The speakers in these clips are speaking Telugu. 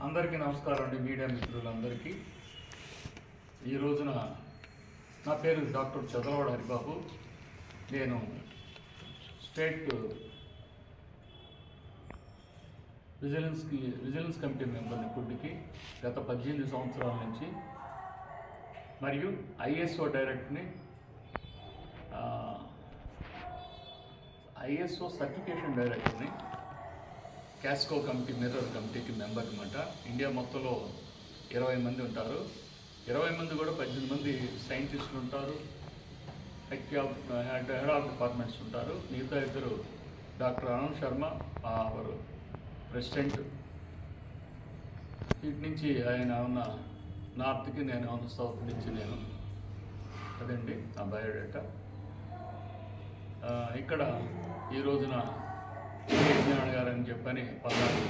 అందరికీ నమస్కారం అండి. మీడియా మిత్రులందరికీ ఈ రోజున నా పేరు డాక్టర్ చదలవాడ హరిబాబు. నేను స్టేట్ విజిలెన్స్ కమిటీ మెంబర్ని ఫుడ్కి గత 18 సంవత్సరాల నుంచి, మరియు ఐఎస్ఓ డైరెక్టర్ని, ఐఎస్ఓ సర్టిఫికేషన్ డైరెక్టర్ని, క్యాస్కో కమిటీ మిర్రర్ కమిటీకి మెంబర్ అనమాట. ఇండియా మొత్తంలో 20 మంది ఉంటారు. 20 మంది కూడా 18 మంది సైంటిస్టులు ఉంటారు, హెడ్ ఆఫ్ డిపార్ట్మెంట్స్ ఉంటారు. మిగతా ఇద్దరు doctor Anand Sharma hour president. ఇటు నుంచి ఆయన ఉన్న నార్త్కి, నేను ఉన్న సౌత్ నుంచి. నేను అదండి నా బయోడేటా. ఇక్కడ ఈ రోజున విజ్ఞాన గారు అని చెప్పని పల్నాడు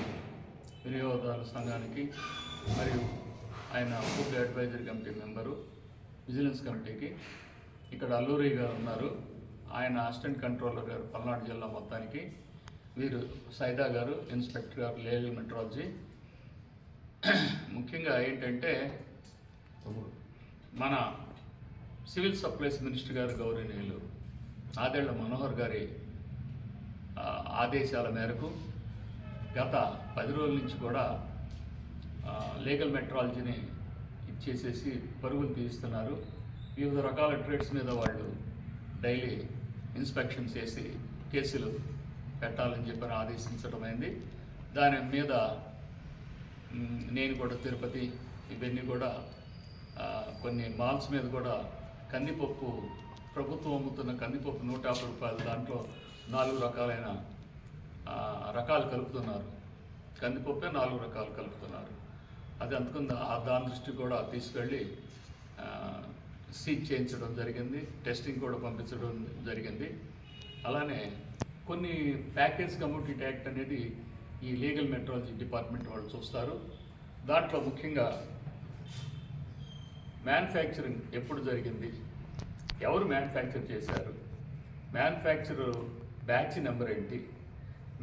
వినియోగదారుల సంఘానికి, మరియు ఆయన food advisory committee member, vigilance కమిటీకి. ఇక్కడ అల్లూరి గారు ఉన్నారు, ఆయన అసిస్టెంట్ కంట్రోలర్ గారు పల్నాడు జిల్లా మొత్తానికి. వీరు సైదా గారు ఇన్స్పెక్టర్ గారు లేబుల్ మెట్రాలజీ. ముఖ్యంగా ఏంటంటే మన సివిల్ సప్లైస్ మినిస్టర్ గారు గౌరవనీయులు నాదెళ్ల మనోహర్ గారి ఆదేశాల మేరకు గత 10 రోజుల నుంచి కూడా లీగల్ మెట్రాలజీని ఇచ్చేసేసి పరుగులు తీస్తున్నారు. వివిధ రకాల ట్రేడ్స్ మీద వాళ్ళు డైలీ ఇన్స్పెక్షన్స్ చేసి కేసులు పెట్టాలని చెప్పని ఆదేశించడం అయింది. దాని మీద నేను కూడా తిరుపతి, ఇవన్నీ కూడా కొన్ని మాల్స్ మీద కూడా కందిపప్పు, ప్రభుత్వం అమ్ముతున్న కందిపప్పు 150 రూపాయలు, దాంట్లో 4 రకాలైన రకాలు కలుపుతున్నారు. కందిపప్పే 4 రకాలు కలుపుతున్నారు. అది అందుకుని దాని దృష్టి కూడా తీసుకెళ్ళి సీజ్ చేయించడం జరిగింది, టెస్టింగ్ కూడా పంపించడం జరిగింది. అలానే కొన్ని ప్యాకేజ్ కమోడిటీ యాక్ట్ అనేది ఈ లీగల్ మెట్రాలజీ డిపార్ట్మెంట్ వాళ్ళు చూస్తారు. దాంట్లో ముఖ్యంగా మ్యానుఫ్యాక్చరింగ్ ఎప్పుడు జరిగింది, ఎవరు మ్యానుఫ్యాక్చర్ చేశారు, మ్యానుఫ్యాక్చర్ బ్యాచ్ నెంబర్ ఏంటి,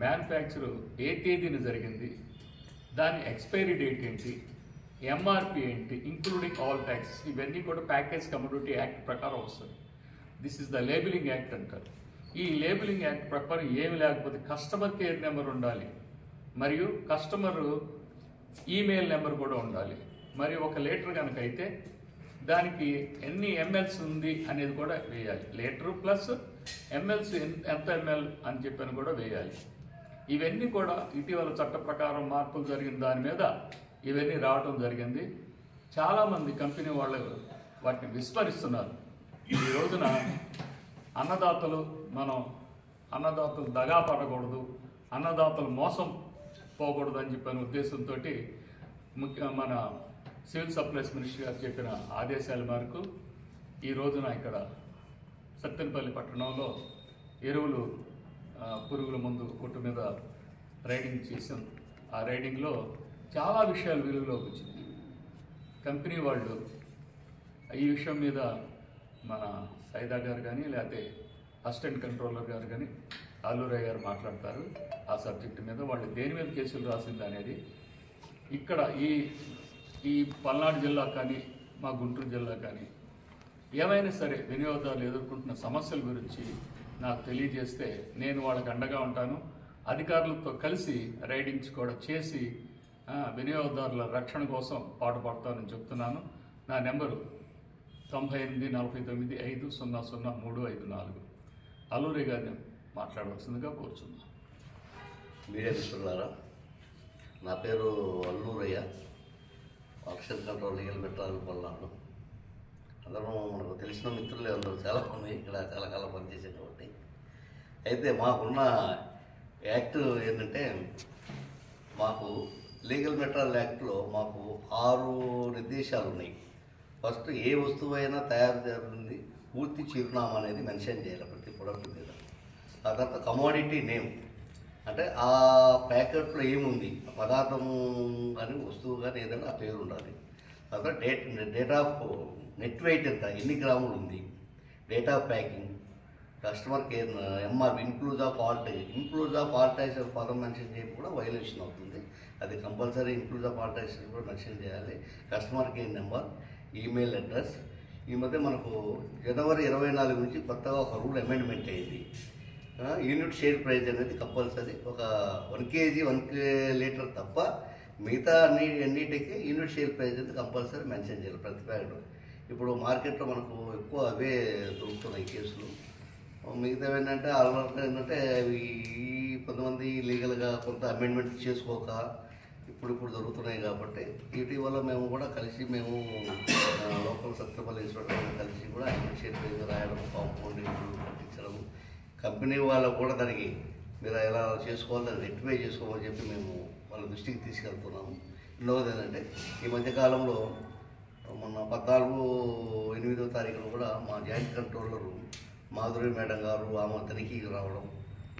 మ్యానుఫ్యాక్చర్ ఏ తేదీన జరిగింది, దాని ఎక్స్పైరీ డేట్ ఏంటి, ఎంఆర్పి ఏంటి, ఇంక్లూడింగ్ ఆల్ ట్యాక్సెస్, ఇవన్నీ కూడా ప్యాకేజ్ కమోడిటీ యాక్ట్ ప్రకారం వస్తుంది. This is the labelling act అంటారు. ఈ లేబులింగ్ యాక్ట్ ప్రకారం ఏమి లేకపోతే కస్టమర్ కేర్ నెంబర్ ఉండాలి, మరియు కస్టమర్ ఈమెయిల్ నెంబర్ కూడా ఉండాలి. మరి ఒక లీటర్ కనుక అయితే దానికి ఎన్ని ఎంఎల్స్ ఉంది అనేది కూడా వేయాలి. లీటర్ ప్లస్ ఎంఎల్స్ ఎంత ఎంఎల్ అని చెప్పని కూడా వేయాలి. ఇవన్నీ కూడా ఇటీవల చట్ట ప్రకారం మార్పులు జరిగిన దాని మీద ఇవన్నీ రావటం జరిగింది. చాలామంది కంపెనీ వాళ్ళు వాటిని విస్మరిస్తున్నారు. ఈ రోజున అన్నదాతలు దగా పడకూడదు, అన్నదాతలు మోసం పోకూడదు అని చెప్పిన ఉద్దేశంతో మన సివిల్ సప్లైస్ మినిస్టర్ గారు చెప్పిన ఆదేశాల మేరకు ఈ రోజున ఇక్కడ సత్తెనపల్లి పట్టణంలో ఎరువులు, పురుగుల మందు కొట్టు మీద రైడింగ్ చేసాం. ఆ రైడింగ్లో చాలా విషయాలు వెలుగులోకి వచ్చింది. కంపెనీ వాళ్ళు ఈ విషయం మీద మన సైదా గారు కానీ, లేకపోతే అసిస్టెంట్ కంట్రోలర్ గారు కానీ, అల్లూరయ్య గారు మాట్లాడతారు ఆ సబ్జెక్టు మీద. వాళ్ళు దేని మీద కేసులు రాసింది అనేది ఇక్కడ ఈ పల్నాడు జిల్లా కానీ, మా గుంటూరు జిల్లా కానీ, ఏమైనా సరే వినియోగదారులు ఎదుర్కొంటున్న సమస్యల గురించి నాకు తెలియజేస్తే నేను వాళ్ళకి అండగా ఉంటాను. అధికారులతో కలిసి రైడింగ్స్ కూడా చేసి వినియోగదారుల రక్షణ కోసం పాటుపడతానని చెప్తున్నాను. నా నెంబరు 9849500354. అల్లూరి గారిని మాట్లాడవలసిందిగా కోరుచున్నాను. మీడియా మిత్రులారా, నా పేరు Alluraiah, assistant control legal metrology Palnadu. అందరూ మనకు తెలిసిన మిత్రులే అందరూ చాలామంది ఇక్కడ చాలా కాలం పనిచేసేటువంటి. అయితే మాకున్న యాక్ట్ ఏంటంటే, మాకు లీగల్ మెట్రాలజీ యాక్ట్లో మాకు 6 నిర్దేశాలు ఉన్నాయి. ఫస్ట్, ఏ వస్తువు అయినా తయారు చేయాలి పూర్తి చిరునామా అనేది మెన్షన్ చేయాలి ప్రతి ప్రొడక్ట్ మీద. ఆ తర్వాత కమోడిటీ నేమ్, అంటే ఆ ప్యాకెట్లో ఏముంది, ఆ పదార్థము కానీ వస్తువు కానీ ఏదైనా ఆ పేరు ఉండాలి. తర్వాత డేట్ ఆఫ్ నెట్ వెయిట్ ఎంత, ఎన్ని గ్రాములు ఉంది, date of packing, customer care MRP ఇన్క్లూజ్ of all types of పదం మెన్షన్ చేయడం కూడా వైలేషన్ అవుతుంది. అది కంపల్సరీ ఇన్క్లూజ్ ఆఫ్ ఆల్ టైప్స్ కూడా మెన్షన్ చేయాలి. Customer care number, email address. ఈ మధ్య మనకు జనవరి 24 నుంచి కొత్తగా ఒక రూల్ అమెండ్మెంట్ అయింది. యూనిట్ షేర్ ప్రైస్ అనేది కంపల్సరీ ఒక 1 kg 1 లీటర్ తప్ప మిగతా అన్నిటికీ యూనిట్ షేర్ ప్రైస్ అనేది కంపల్సరీ మెన్షన్ చేయాలి ప్రతి ప్యాకెట్. ఇప్పుడు మార్కెట్లో మనకు ఎక్కువ అవే దొరుకుతున్నాయి కేసులు. మిగతా ఏంటంటే ఆల్రెడీ ఏంటంటే కొంతమంది లీగల్గా కొంత అమెండ్మెంట్ చేసుకోక ఇప్పుడు దొరుకుతున్నాయి. కాబట్టి ఇటీవల మేము కూడా కలిసి లోకల్ సత్రపల్లి ఇన్స్పెక్టర్ కలిసి కూడా యూనిట్ షేర్ ప్రైస్ రాయడం, కాంపౌండింగ్ కట్టించడం, కంపెనీ వాళ్ళకు కూడా దానికి మీరు ఎలా చేసుకోవాలి దాన్ని రెక్టిఫై చేసుకోమని చెప్పి మేము వాళ్ళ దృష్టికి తీసుకెళ్తున్నాము. రెండవది ఏంటంటే ఈ మధ్యకాలంలో మొన్న 14/8 తారీఖున కూడా మా జాయింట్ కంట్రోలరు మాధురి మేడం గారు ఆమె తనిఖీకి రావడం,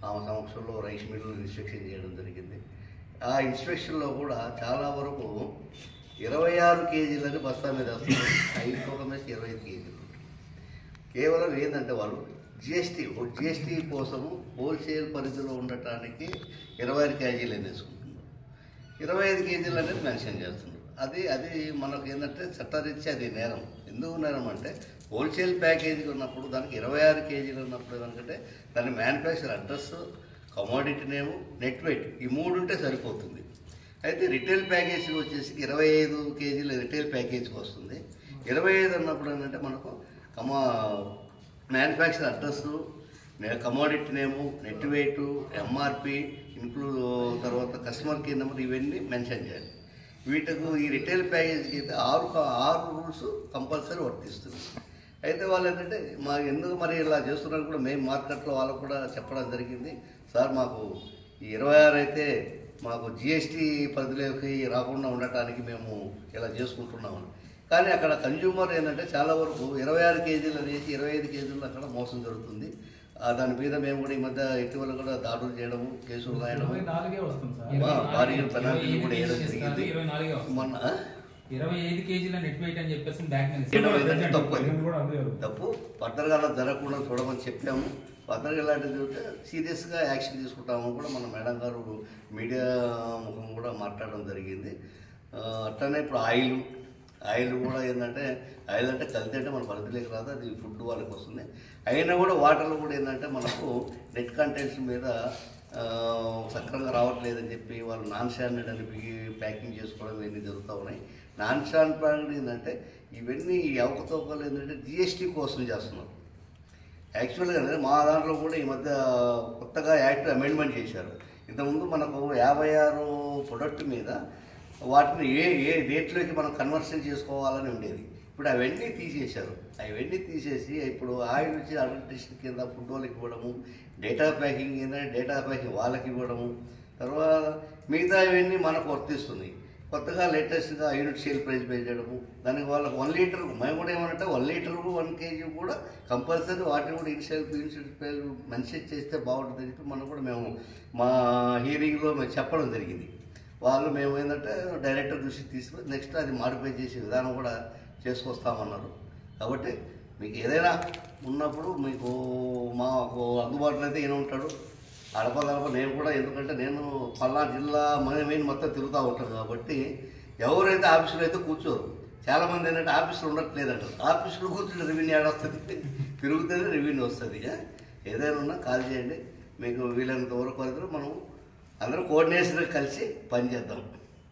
ఆమె సమక్షంలో రైస్ మిల్లు ఇన్స్పెక్షన్ చేయడం జరిగింది. ఆ ఇన్స్పెక్షన్లో కూడా చాలా వరకు 26 కేజీలని బస్తా మీద వస్తుంది. 5 తూకమేసి 25 కేజీలు. కేవలం ఏంటంటే వాళ్ళు జిఎస్టీ కోసము హోల్సేల్ పరిధిలో ఉండటానికి 26 కేజీలు వేసుకుంటున్నారు. 25 కేజీలు అనేది మెన్షన్ చేస్తున్నారు. అది మనకు ఏంటంటే చట్టరీత్యా అది నేరం. ఎందుకు నేరం అంటే హోల్సేల్ ప్యాకేజీ ఉన్నప్పుడు దానికి 26 కేజీలు ఉన్నప్పుడు ఏమంటే దాని మ్యానుఫ్యాక్చర్ అడ్రస్, కమోడిటీ నేము, నెట్ వెయిట్ ఈ 3 ఉంటే సరిపోతుంది. అయితే రిటైల్ ప్యాకేజీ వచ్చేసి 25 కేజీలు రిటైల్ ప్యాకేజీకి వస్తుంది. 25 అన్నప్పుడు ఏంటంటే మనకు మ్యానుఫ్యాక్చర్ అడ్రస్, కమోడిటీ నేము, నెట్ వెయిట్, ఎంఆర్పి తర్వాత కస్టమర్ కేర్ నెంబర్ ఇవన్నీ మెన్షన్ చేయాలి. వీటికి ఈ రిటైల్ ప్యాకేజీకి అయితే 6 రూల్స్ కంపల్సరీ వర్తిస్తుంది. అయితే వాళ్ళు ఏంటంటే ఎందుకు మరి ఇలా చేస్తున్నారు కూడా మేము మార్కెట్లో వాళ్ళకు కూడా చెప్పడం జరిగింది. సార్ మాకు ఈ 26 అయితే మాకు జిఎస్టీ పరిధిలోకి రాకుండా ఉండటానికి మేము ఇలా చేసుకుంటున్నామని. కానీ అక్కడ కన్జ్యూమర్ ఏంటంటే చాలా వరకు 26 కేజీలు అనేసి 25 కేజీలు అక్కడ మోసం జరుగుతుంది. దాని మీద మేము కూడా ఈ మధ్య ఇటీవల కూడా దాడులు చేయడము, కేసులు రాయడము, భారీ పెనాల్టీలు కూడా వేయడం జరిగింది. మొన్న 25 కేజీల నెట్ వెయిట్ అని చెప్పేసి తప్పు ఫర్దర్గా అలా జరగకుండా చూడమని చెప్పాము. ఫర్దర్గా ఇలాంటిది ఉంటే సీరియస్గా యాక్షన్ తీసుకుంటామని కూడా మన మేడం గారు మీడియా ముఖం కూడా మాట్లాడడం జరిగింది. అట్లనే ఇప్పుడు ఆయిల్ కూడా ఏంటంటే ఆయిల్ అంటే కల్తీ అంటే మన పరిధిలోకి రాదు, అది ఫుడ్ వాళ్ళకి వస్తుంది. అయినా కూడా వాటర్లో కూడా ఏంటంటే మనకు నెట్ కంటెంట్స్ మీద సక్రమంగా రావట్లేదని చెప్పి వాళ్ళు నాన్ స్టాండర్డ్ అని ప్యాకింగ్ చేసుకోవడం ఇవన్నీ జరుగుతూ ఉన్నాయి. నాన్ స్టాండర్డ్ ఏంటంటే ఇవన్నీ అవకతవకలు ఏంటంటే జిఎస్టీ కోసం చేస్తున్నారు. యాక్చువల్గా మా దాంట్లో కూడా ఈ మధ్య కొత్తగా యాక్ట్ అమెండ్మెంట్ చేశారు. ఇంతకుముందు మనకు 56 ప్రొడక్ట్ మీద వాటిని ఏ రేట్లోకి మనం కన్వర్షన్ చేసుకోవాలని ఉండేది. ఇప్పుడు అవన్నీ తీసేశారు. అవన్నీ తీసేసి ఇప్పుడు ఆయిల్ నుంచి అడల్ట్రేషన్ కింద ఫుడ్ వాళ్ళకి ఇవ్వడము, డేటా ప్యాకింగ్ ఏంటంటే డేటా ప్యాకింగ్ వాళ్ళకి ఇవ్వడము, తర్వాత మిగతా ఇవన్నీ మనకు వర్తిస్తున్నాయి. కొత్తగా లేటెస్ట్గా యూనిట్ సేల్ ప్రైస్ పే చేయడము, దానికి వాళ్ళకి 1 లీటర్ మేము కూడా ఏమంటే 1 లీటర్ 1 కేజీ కూడా కంపల్సరీ వాటిని కూడా యూనిట్ ప్రైస్ మెన్షన్ చేస్తే బాగుంటుందని చెప్పి మనం కూడా మేము మా హియరింగ్లో మేము చెప్పడం జరిగింది. వాళ్ళు మేము ఏంటంటే డైరెక్టర్ దృష్టికి తీసుకుని నెక్స్ట్ అది మాడిఫై చేసే విధానం కూడా చేసుకొస్తామన్నారు. కాబట్టి మీకు ఏదైనా ఉన్నప్పుడు మీకు మాకు అందుబాటులో అయితే ఈయన ఉంటాడు. అడపదడప నేను కూడా, ఎందుకంటే నేను పల్నాడు జిల్లా మెయిన్ మొత్తం తిరుగుతూ ఉంటాను. కాబట్టి ఎవరైతే ఆఫీసులో అయితే కూర్చోరు. చాలామంది ఏంటంటే ఆఫీసులో ఉండట్లేదంటారు. ఆఫీసులో కూర్చుంటే రెవెన్యూ యాడ్ వస్తుంది, తిరుగుతుంది రెవెన్యూ వస్తుంది. ఏదైనా ఉన్నా కాల్ చేయండి. మీకు వీలైనంత వరకు వరకు మనం అందరూ కోఆర్డినేషన్ కలిసి పనిచేద్దాం.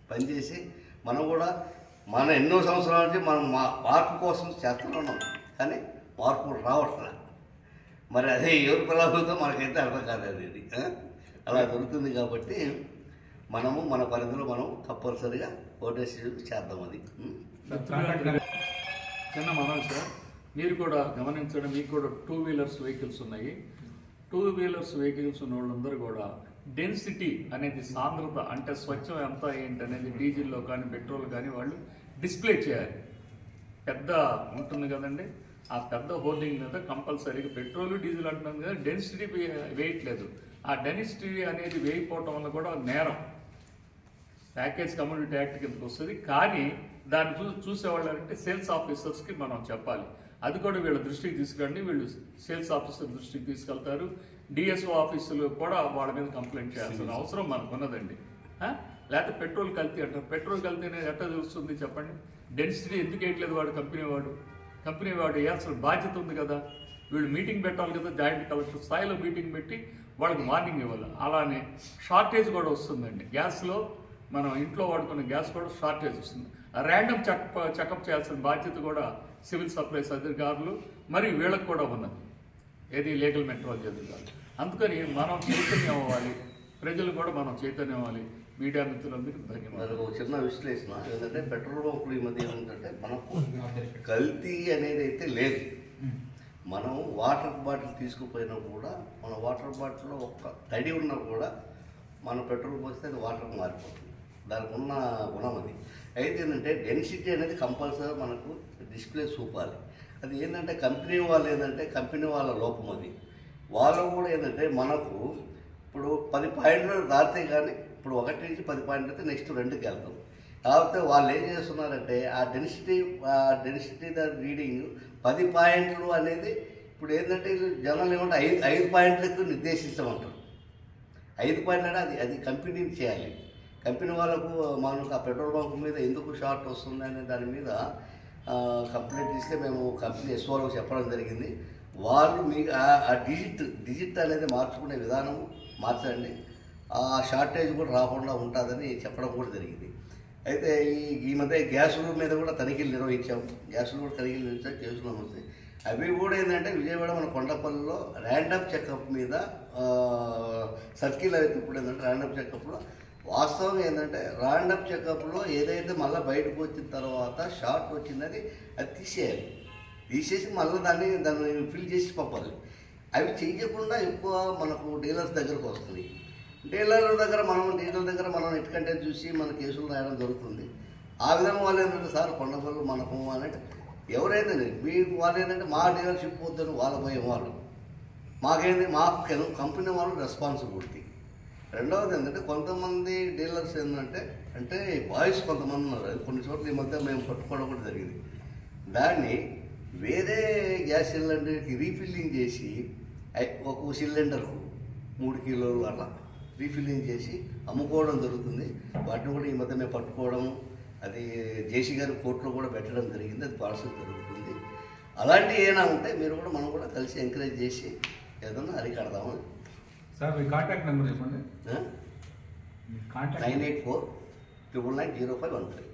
పనిచేసి మనం కూడా ఎన్నో సంవత్సరాల నుంచి మనం మార్పు కోసం చేస్తున్నాం, కానీ మార్పు రావట్లేదు. మరి అదే ఎవరు పిల్లలతో మనకైతే అర్థం కాదు. అది అలా దొరుకుతుంది. కాబట్టి మనము మన పరిధిలో మనం కంపల్సరీగా కోఆర్డినేషన్ చేద్దాం. అది చిన్న మనం సార్, మీరు కూడా గమనించడం, మీకు కూడా 2 వీలర్స్ వెహికల్స్ ఉన్నాయి. 2 వీలర్స్ వెహికల్స్ ఉన్న వాళ్ళందరూ కూడా డెన్సిటీ అనేది సాంద్రత అంటే స్వచ్ఛం ఎంత ఏంటి అనేది డీజిల్లో కానీ పెట్రోల్ కానీ వాళ్ళు డిస్ప్లే చేయాలి. పెద్ద ఉంటుంది కదండి, ఆ పెద్ద హోర్డింగ్ మీద కంపల్సరీగా పెట్రోల్ డీజిల్ అంటున్నాం కదా, డెన్సిటీ వేయట్లేదు. ఆ డెన్సిటీ అనేది వేయకపోవటం వల్ల కూడా నేరం, ప్యాకేజ్ కమ్యూనిటీ యాక్ట్ కిందకి వస్తుంది. కానీ దాన్ని చూసేవాళ్ళు అంటే సేల్స్ ఆఫీసర్స్కి మనం చెప్పాలి. అది కూడా వీళ్ళ దృష్టికి తీసుకురండి. వీళ్ళు సేల్స్ ఆఫీసర్ దృష్టికి తీసుకెళ్తారు. డిఎస్ఓ ఆఫీసులో కూడా వాళ్ళ మీద కంప్లైంట్ చేయాల్సిన అవసరం మనకు ఉన్నదండి. లేకపోతే పెట్రోల్ కల్తీ అంటారు. పెట్రోల్ కల్తీ అనేది ఎట్లా తెలుస్తుంది చెప్పండి? డెన్సిటీ ఎందుకు వేయట్లేదు వాడు? కంపెనీ వాడు వేయాల్సిన బాధ్యత ఉంది కదా. వీళ్ళు మీటింగ్ పెట్టాలి కదా, జాయింట్ కలెక్టర్ స్థాయిలో మీటింగ్ పెట్టి వాళ్ళకి వార్నింగ్ ఇవ్వాలి. అలానే షార్టేజ్ కూడా వస్తుందండి. గ్యాస్లో మనం ఇంట్లో వాడుకునే గ్యాస్ కూడా షార్టేజ్ వస్తుంది. ర్యాండమ్ చెకప్ చేయాల్సిన బాధ్యత కూడా సివిల్ సప్లైస్ అధికారులు మరియు వీళ్ళకి కూడా ఉన్నది. ఏది లీగల్ మెట్రాలజీ అధికారులు. అందుకని మనం చైతన్యం అవ్వాలి, ప్రజలు కూడా మనం చైతన్యం అవ్వాలి. మీడియా మిత్రులందరికీ ధన్యవాదాలు. ఒక చిన్న విశ్లేషణ ఏంటంటే పెట్రోల్ బంకులు ఈ మధ్య ఏమిటంటే మనకు కల్తీ అనేది అయితే లేదు. మనం వాటర్ బాటిల్ తీసుకుపోయినా కూడా మన వాటర్ బాటిల్లో ఒక్క తడి ఉన్నా కూడా మన పెట్రోల్ పోస్తే అది వాటర్ మారిపోతుంది. దానికి ఉన్న గుణం అది. అయితే ఏంటంటే డెన్సిటీ అనేది కంపల్సరీ మనకు డిస్ప్లే చూపాలి. అది ఏంటంటే కంపెనీ వాళ్ళు ఏంటంటే కంపెనీ వాళ్ళ లోపం అది. వాళ్ళు కూడా ఏంటంటే మనకు ఇప్పుడు 10 పాయింట్లు దాటితే కానీ ఇప్పుడు 1 నుంచి 10 పాయింట్లు అయితే నెక్స్ట్ 2కి వెళ్తాం. కాకపోతే వాళ్ళు ఏం చేస్తున్నారంటే ఆ డెన్సిటీ రీడింగ్ 10 పాయింట్లు అనేది ఇప్పుడు ఏంటంటే జనాలు ఏమంటే 5 పాయింట్లకు నిర్దేశించమంటారు. 5 పాయింట్లు అంటే అది కంపెనీని చేయాలి. కంపెనీ వాళ్ళకు మనకు ఆ పెట్రోల్ బంక్ మీద ఎందుకు షార్ట్ వస్తుంది అనే దాని మీద కంప్లైంట్ ఇస్తే మేము కంపెనీ ఎస్ఓలకు చెప్పడం జరిగింది. వాళ్ళు మీకు ఆ డిజిట్ అనేది మార్చుకునే విధానం మార్చండి, ఆ షార్టేజ్ కూడా రాకుండా ఉంటుందని చెప్పడం కూడా జరిగింది. అయితే ఈ మధ్య గ్యాసుల మీద కూడా తనిఖీలు నిర్వహించాం. కేసులు వస్తాయి. అవి కూడా ఏంటంటే విజయవాడ మన కొండపల్లిలో ర్యాండమ్ చెకప్ మీద సర్కిల్ అయితే ఇప్పుడు ఏంటంటే ర్యాండమ్ చెకప్లో వాస్తవం ఏంటంటే ర్యాండమ్ చెకప్లో ఏదైతే మళ్ళీ బయటకు వచ్చిన తర్వాత షార్ట్ వచ్చిందని అది తీసేసి మళ్ళీ దాన్ని ఫిల్ చేసి పంపాలి. అవి చేయకుండా ఎక్కువ మనకు డీలర్స్ దగ్గరకు వస్తుంది. డీలర్ దగ్గర మనం ఎట్టుకంటే చూసి మన కేసులు రాయడం జరుగుతుంది. ఆ విధంగా వాళ్ళు ఏంటంటే సార్ కొండపల్లి మనకు అంటే ఎవరైతే మీకు వాళ్ళు ఏంటంటే మా డీలర్షిప్ వద్దని వాళ్ళ భయం వాళ్ళు, మాకేంది మా కంపెనీ వాళ్ళు రెస్పాన్సిబిలిటీ. రెండవది ఏంటంటే కొంతమంది డీలర్స్ అంటే బాయ్స్ కొంతమంది ఉన్నారు. కొన్ని చోట్ల ఈ మధ్య మేము పట్టుకోవడం కూడా జరిగింది. దాన్ని వేరే గ్యాస్ సిలిండర్కి రీఫిల్లింగ్ చేసి ఒక సిలిండర్కు 3 కిలోలు అట్లా రీఫిల్లింగ్ చేసి అమ్ముకోవడం జరుగుతుంది. వాటిని కూడా ఈ మధ్య మేము పట్టుకోవడం, అది జేసీ గారి కోర్టులో కూడా పెట్టడం జరిగింది. అది ప్రాసెస్ జరుగుతుంది. అలాంటివి ఏమైనా ఉంటే మీరు కూడా మనం కూడా కలిసి ఎంకరేజ్ చేసి ఏదన్నా అరికడదాము. సార్ మీ కాంటాక్ట్ నెంబర్ చెప్పండి. 984 999 0513.